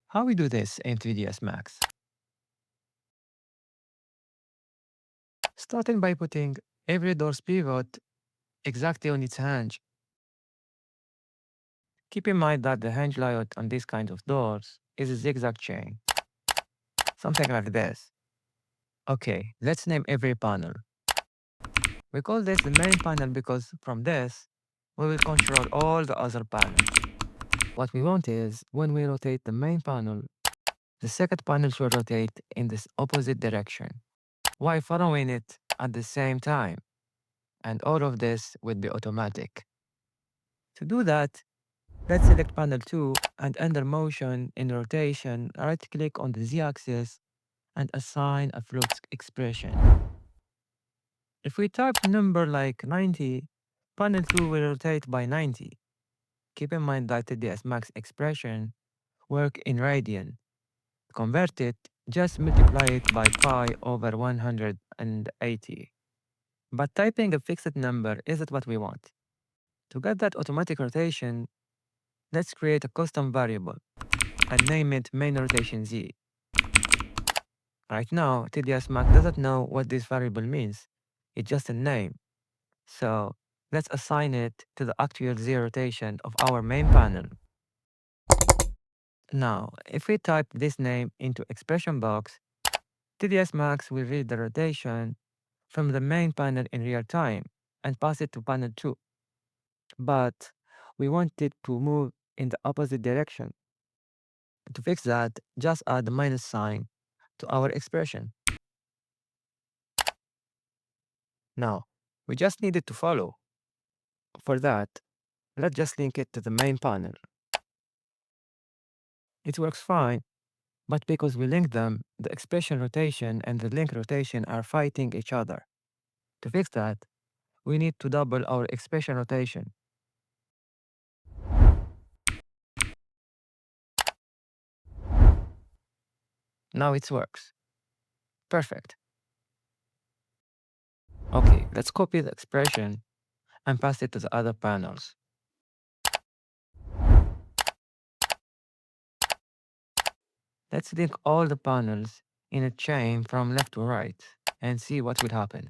How we do this in 3ds Max? Starting by putting every door's pivot exactly on its hinge. Keep in mind that the hinge layout on this kind of doors is a zigzag chain, something like this. Okay, let's name every panel. We call this the main panel because from this, we will control all the other panels. What we want is, when we rotate the main panel, the second panel should rotate in this opposite direction, while following it at the same time, and all of this would be automatic. To do that, let's select panel 2 and under motion in rotation, right-click on the z-axis and assign a float expression. If we type number like 90, panel 2 will rotate by 90. Keep in mind that the DS Max expression work in radian. To convert it, just multiply it by pi over 180. But typing a fixed number isn't what we want. To get that automatic rotation, let's create a custom variable and name it main rotation z. Right now, TDS Max doesn't know what this variable means. It's just a name. So let's assign it to the actual z rotation of our main panel. Now, if we type this name into expression box, TDS Max will read the rotation from the main panel in real time and pass it to panel 2. But we want it to move in the opposite direction. To fix that, just add the minus sign to our expression. Now, we just need it to follow. For that, let's just link it to the main panel. It works fine, but because we linked them, the expression rotation and the link rotation are fighting each other. To fix that, we need to double our expression rotation. Now it works. Perfect. Okay, let's copy the expression and pass it to the other panels. Let's link all the panels in a chain from left to right and see what will happen.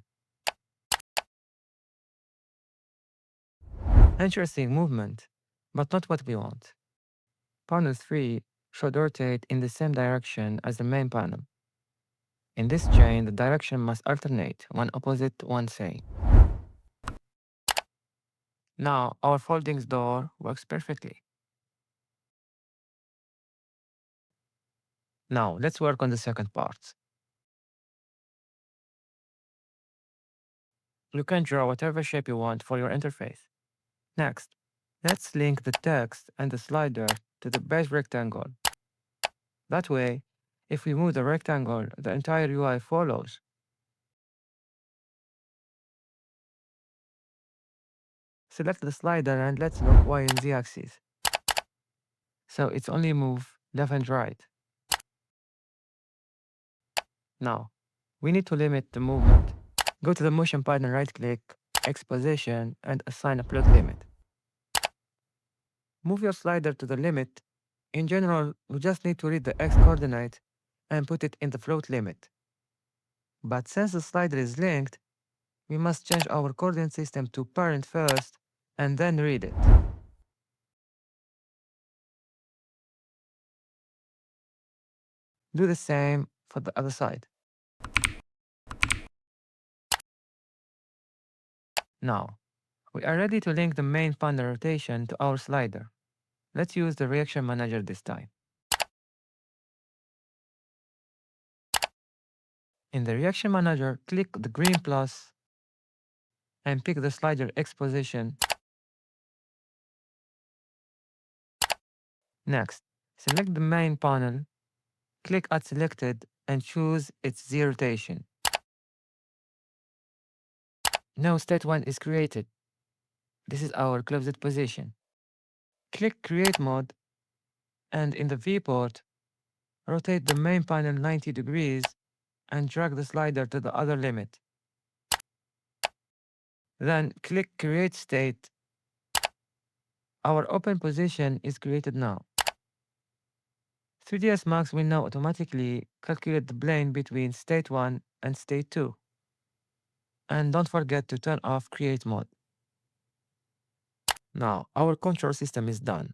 Interesting movement, but not what we want. Panel 3 should rotate in the same direction as the main panel. In this chain, the direction must alternate, one opposite, one same. Now, our folding door works perfectly. Now, let's work on the second part. You can draw whatever shape you want for your interface. Next, let's link the text and the slider to the base rectangle. That way, if we move the rectangle, the entire UI follows. Select the slider and let's look Y and Z axis. So it's only move left and right. Now, we need to limit the movement. Go to the motion panel, right-click, X position, and assign a float limit. Move your slider to the limit. In general, we just need to read the X coordinate and put it in the float limit. But since the slider is linked, we must change our coordinate system to parent first and then read it. Do the same for the other side. Now, we are ready to link the main panel rotation to our slider. Let's use the reaction manager this time. In the reaction manager, click the green plus and pick the slider X position. Next, select the main panel, click Add Selected, and choose its Z rotation. Now state 1 is created. This is our closed position. Click Create Mode, and in the viewport, rotate the main panel 90 degrees and drag the slider to the other limit. Then click Create State. Our open position is created now. 3ds Max will now automatically calculate the plane between state 1 and state 2. And don't forget to turn off create mode. Now, our control system is done.